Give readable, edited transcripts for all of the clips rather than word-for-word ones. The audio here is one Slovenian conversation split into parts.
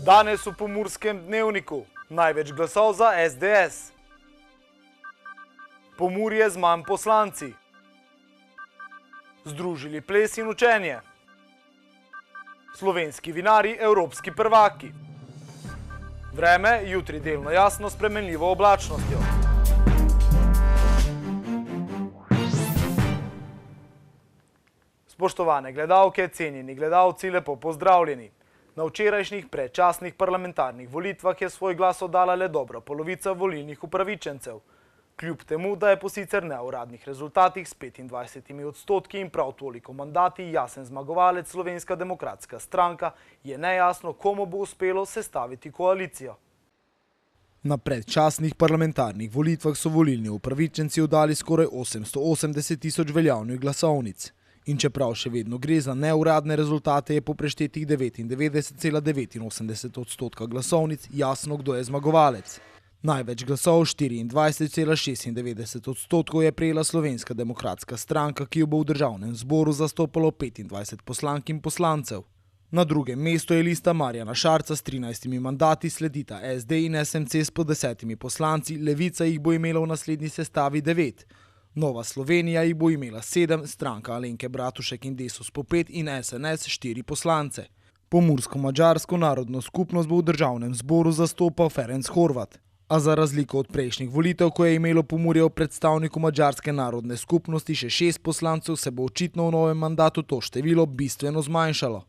Danes v Pomurskem dnevniku največ glasov za SDS. Pomurje z manj poslanci. Združili ples in učenje. Slovenski vinarji evropski prvaki. Vreme jutri delno jasno s spremenljivo oblačnostjo. Spoštovane gledalke, cenjeni gledalci, lepo pozdravljeni. Na včerajšnjih predčasnih parlamentarnih volitvah je svoj glas oddala le dobra polovica volilnih upravičencev. Kljub temu, da je po sicer neuradnih rezultatih s 25% in prav toliko mandati jasen zmagovalec Slovenska demokratska stranka, je nejasno, komu bo uspelo sestaviti koalicijo. Na predčasnih parlamentarnih volitvah so volilni upravičenci oddali skoraj 880 tisoč veljavnih glasovnic. In čeprav še vedno gre za neuradne rezultate, je po preštetih 99,89% glasovnic jasno, kdo je zmagovalec. Največ glasov, 24,96% je prejela Slovenska demokratska stranka, ki jo bo v državnem zboru zastopalo 25 poslank in poslancev. Na drugem mestu je lista Marjana Šarca s 13 mandati, sledita SD in SMC s po 10 poslanci, Levica jih bo imela v naslednji sestavi 9. Nova Slovenija jih bo imela 7, stranka Alenke Bratušek in Desus po 5 in SNS 4 poslance. Pomursko-madžarsko narodno skupnost bo v državnem zboru zastopal Ferenc Horvat. A za razliko od prejšnjih volitev, ko je imelo Pomurje v predstavniku madžarske narodne skupnosti še 6 poslancev, se bo očitno v novem mandatu to število bistveno zmanjšalo.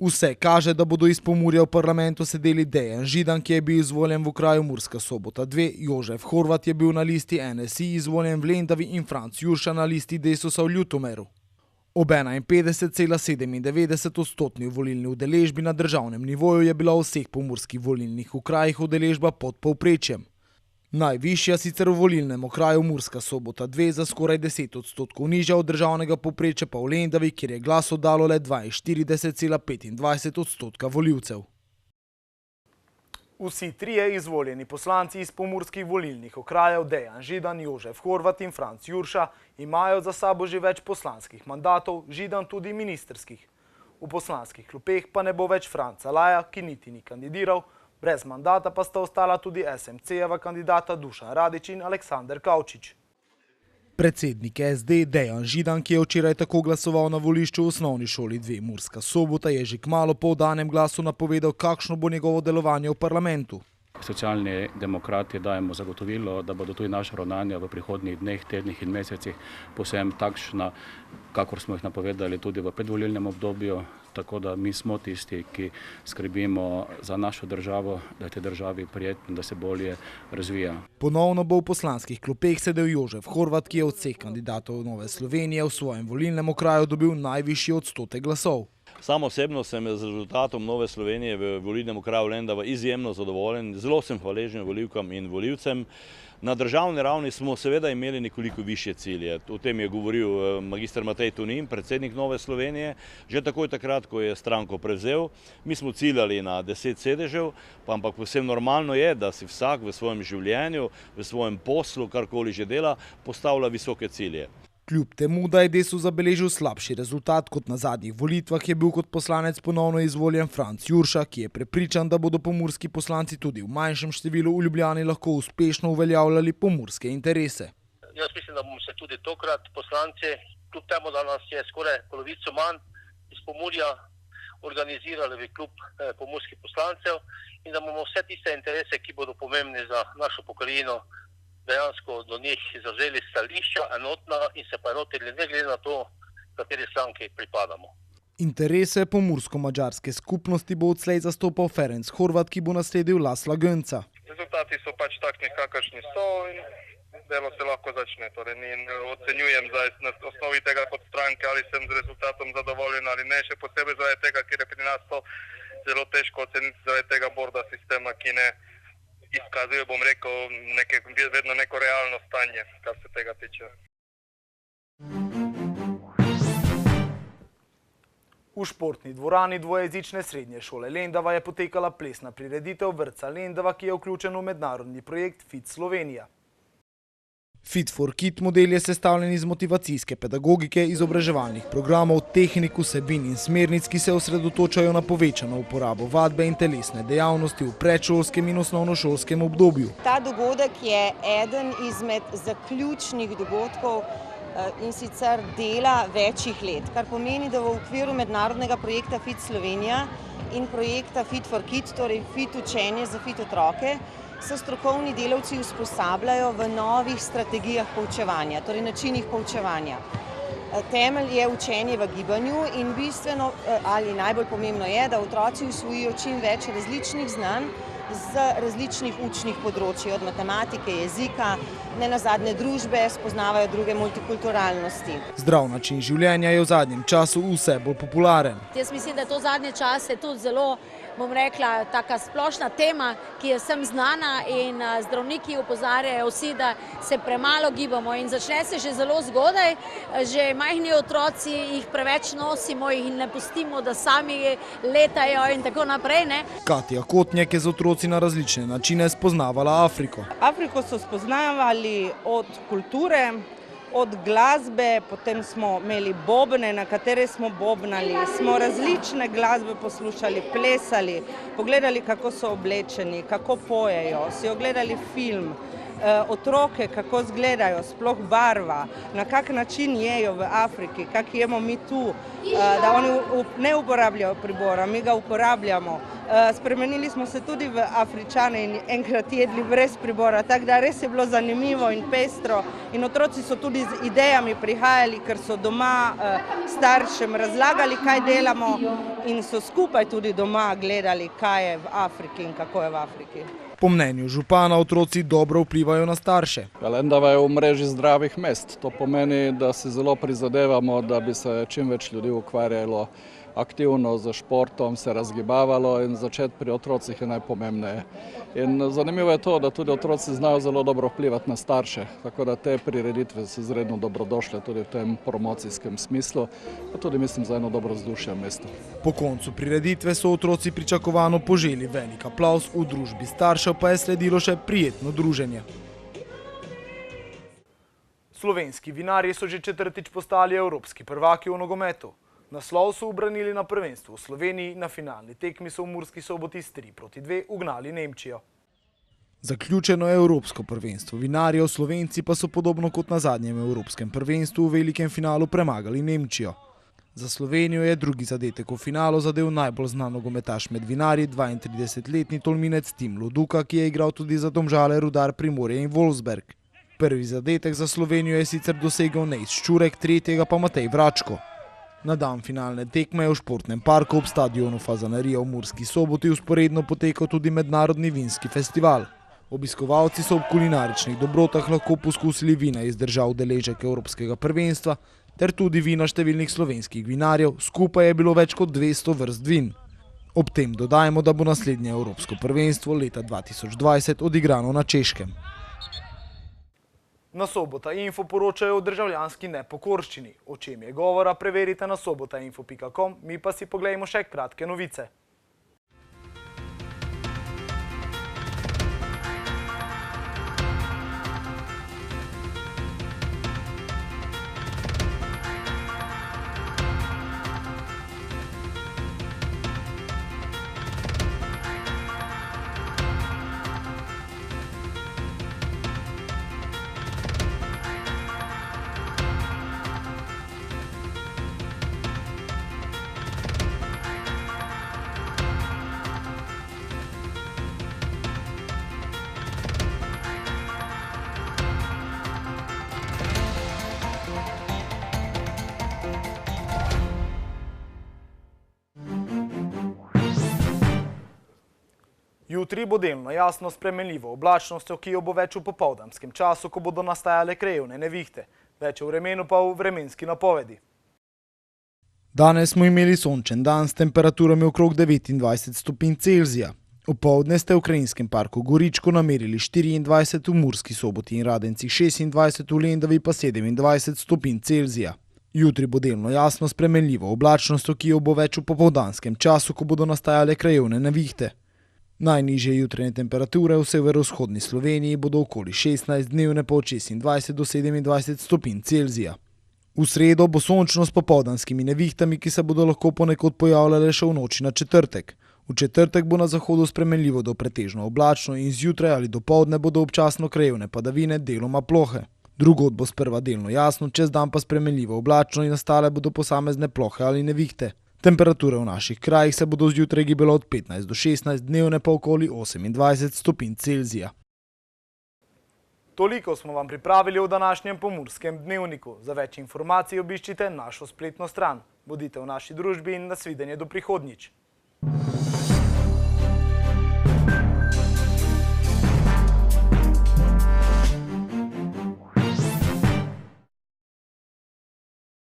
Vse kaže, da bodo iz Pomurja v parlamentu sedeli Dejan Židan, ki je bil izvoljen v okraju Murska Sobota 2, Jožef Horvat je bil na listi NSI izvoljen v Lendavi in Franc Jurša na listi Desusa v Ljutomeru. Ob 51,97% volilni udeležbi na državnem nivoju je bila v vseh pomurskih volilnih okrajih udeležba pod povprečjem. Najvišja sicer v volilnem okraju Murska Sobota 2 za skoraj 10% nižja od državnega povprečja pa v Lendavi, kjer je glas oddalo le 42,25% volivcev. Vsi trije izvoljeni poslanci iz pomurskih volilnih okrajev Dejan Židan, Jožef Horvat in Franc Jurša imajo za sabo že več poslanskih mandatov, Židan tudi ministrskih. V poslanskih klopeh pa ne bo več Franca Laja, ki niti ni kandidiral, brez mandata pa sta ostala tudi SMC-jeva kandidata Dušan Radić in Aleksander Kavčič. Predsednik SD Dejan Židan, ki je včeraj tako glasoval na volišču v osnovni šoli 2 Murska Sobota, je že kmalu po oddanem glasu napovedal, kakšno bo njegovo delovanje v parlamentu. Socialni demokrati dajemo zagotovilo, da bodo tudi naša ravnanja v prihodnjih dneh, tednih in mesecih povsem takšna, kakor smo jih napovedali tudi v predvolilnem obdobju. Tako da mi smo tisti, ki skrbimo za našo državo, da je tej državi prijetno, da se bolje razvija. Ponovno bo v poslanskih klopeh sedel Jožef Horvat, ki je od vseh kandidatov Nove Slovenije v svojem volilnem okraju dobil najvišji odstotek glasov. Sam osebno sem z rezultatom Nove Slovenije v volilnem okraju Lendava izjemno zadovoljen, zelo sem hvaležen volivkam in volivcem. Na državni ravni smo seveda imeli nekoliko višje cilje. O tem je govoril magister Matej Tonin, predsednik Nove Slovenije, že takoj takrat, ko je stranko prevzel. Mi smo ciljali na 10 sedežev, ampak povsem normalno je, da si vsak v svojem življenju, v svojem poslu, karkoli že dela, postavlja visoke cilje. Kljub temu, da je Desus zabeležil slabši rezultat kot na zadnjih volitvah, je bil kot poslanec ponovno izvoljen Franc Jurša, ki je prepričan, da bodo pomurski poslanci tudi v manjšem številu v Ljubljani lahko uspešno uveljavljali pomurske interese. Jaz mislim, da bomo se tudi tokrat poslanci, kljub temu, da nas je skoraj polovico manj iz Pomurja, organizirali v klub pomurskih poslancev in da bomo vse tiste interese, ki bodo pomembni za našo pokrajino, dejansko do njih zavzeli stališča enotna in se pa enotili ne glede na to, kateri stranki pripadamo. Interese pomursko-madžarske skupnosti bo odslej zastopal Ferenc Horvat, ki bo nasledil Lasla Gönca. Rezultati so pač takšni, kakršni so in delo se lahko začne. Torej, ne ocenjujem zdaj na osnovi tega kot stranke, ali sem z rezultatom zadovoljen ali ne, še posebej zaradi tega, ker je pri nas to zelo težko oceniti zaradi tega borda sistema, ki ne izkazuje, bom rekel, vedno neko realno stanje, kar se tega tiče. V športni dvorani dvojezične srednje šole Lendava je potekala plesna prireditev vrtca Lendava, ki je vključen v mednarodni projekt Fit Slovenija. Fit for Kid model je sestavljen iz motivacijske pedagogike, izobraževalnih programov, tehnik, vsebin in smernic, ki se osredotočajo na povečano uporabo vadbe in telesne dejavnosti v predšolskem in osnovnošolskem obdobju. Ta dogodek je eden izmed zaključnih dogodkov in sicer dela večjih let, kar pomeni, da v okviru mednarodnega projekta Fit Slovenija in projekta Fit for Kid, torej Fit učenje za fit otroke, se strokovni delavci usposabljajo v novih strategijah poučevanja, torej načinih poučevanja. Temelj je učenje v gibanju in bistveno ali najbolj pomembno je, da otroci usvojijo čim več različnih znanj z različnih učnih področij, od matematike, jezika, nenazadnje družbe, spoznavajo druge multikulturalnosti. Zdrav način življenja je v zadnjem času vse bolj popularen. Jaz mislim, da to zadnje čase tudi zelo, bom rekla, taka splošna tema, ki je vsem znana in zdravniki opozarjajo vsi, da se premalo gibamo in začne se že zelo zgodaj, že majhni otroci jih preveč nosimo, jih ne pustimo, da sami letajo in tako naprej, ne. Katja Kotnjak je z otroci na različne načine spoznavala Afriko. Afriko so spoznavali od kulture, od glasbe, potem smo imeli bobne, na katere smo bobnali, smo različne glasbe poslušali, plesali, pogledali, kako so oblečeni, kako pojejo, si ogledali film, otroke, kako izgledajo, sploh barva, na kak način jejo v Afriki, kak jemo mi tu, da oni ne uporabljajo pribora, mi ga uporabljamo. Spremenili smo se tudi v Afričane in enkrat jedli brez pribora, tako da res je bilo zanimivo in pestro in otroci so tudi z idejami prihajali, ker so doma staršem razlagali, kaj delamo in so skupaj tudi doma gledali, kaj je v Afriki in kako je v Afriki. Po mnenju župana otroci dobro vplivajo na starše. Lendava je v mreži zdravih mest. To pomeni, da si zelo prizadevamo, da bi se čim več ljudi ukvarjalo aktivno z športom, se razgibavalo in začeti pri otrocih je najpomembneje. In zanimivo je to, da tudi otroci znajo zelo dobro vplivati na starše, tako da te prireditve so izredno dobrodošle tudi v tem promocijskem smislu, pa tudi mislim za eno dobro vzdušje v mestu. Po koncu prireditve so otroci pričakovano poželi velik aplavz, v družbi staršev pa je sledilo še prijetno druženje. Slovenski vinarji so že četrtič postali evropski prvaki v nogometu. Naslov so ubranili na prvenstvu v Sloveniji, na finalni tekmi so v Murski Soboti s 3:2 ugnali Nemčijo. Zaključeno je evropsko prvenstvo vinarjev, Slovenci pa so podobno kot na zadnjem evropskem prvenstvu v velikem finalu premagali Nemčijo. Za Slovenijo je drugi zadetek v finalu zadel najbolj znan nogometaš med vinarji, 32-letni Tolminec Tim Loduka, ki je igral tudi za Domžale, Rudar, Primorje in Wolfsberg. Prvi zadetek za Slovenijo je sicer dosegel Nejc Ščurek, tretjega pa Matej Vračko. Na dan finalne tekme je v športnem parku ob stadionu Fazanerija v Murski Soboti vzporedno potekal tudi mednarodni vinski festival. Obiskovalci so ob kulinaričnih dobrotah lahko poskusili vina iz držav udeleženk evropskega prvenstva ter tudi vina številnih slovenskih vinarjev, skupaj je bilo več kot 200 vrst vin. Ob tem dodajmo, da bo naslednje evropsko prvenstvo leta 2020 odigrano na Češkem. Na Sobota Info poročajo o državljanski nepokorščini. O čem je govora, preverite na sobotainfo.com, mi pa si poglejmo še kratke novice. Jutri bo delno jasno spremenljivo oblačnostjo, ki jo bo več v popoldanskem času, ko bodo nastajale krajevne nevihte. Več v vremenu pa v vremenski napovedi. Danes smo imeli sončen dan s temperaturami okrog 29 stopinj Celzija. Opoldne ste v Krajinskem parku Goričko namerili 24, v Murski Soboti in Radencih 26, v Lendavi pa 27 stopinj Celzija. Jutri bo delno jasno spremenljivo oblačnostjo, ki jo bo več v popoldanskem času, ko bodo nastajale krajevne nevihte. Najnižje jutranje temperature v severovzhodni Sloveniji bodo okoli 16, dnevne pa od 26 do 27 stopinj Celzija. V sredo bo sončno s popoldanskimi nevihtami, ki se bodo lahko ponekod pojavljale še v noči na četrtek. V četrtek bo na zahodu spremenljivo do pretežno oblačno in zjutraj ali dopoldne bodo občasno krajevne padavine, deloma plohe. Drugod bo sprva delno jasno, čez dan pa spremenljivo oblačno in nastale bodo posamezne plohe ali nevihte. Temperature v naših krajih se bodo zjutraj gibale od 15 do 16, dnevne pa okoli 28 stopinj Celzija. Toliko smo vam pripravili v današnjem Pomurskem dnevniku. Za več informacij obiščite našo spletno stran. Bodite v naši družbi in nasvidenje do prihodnjič.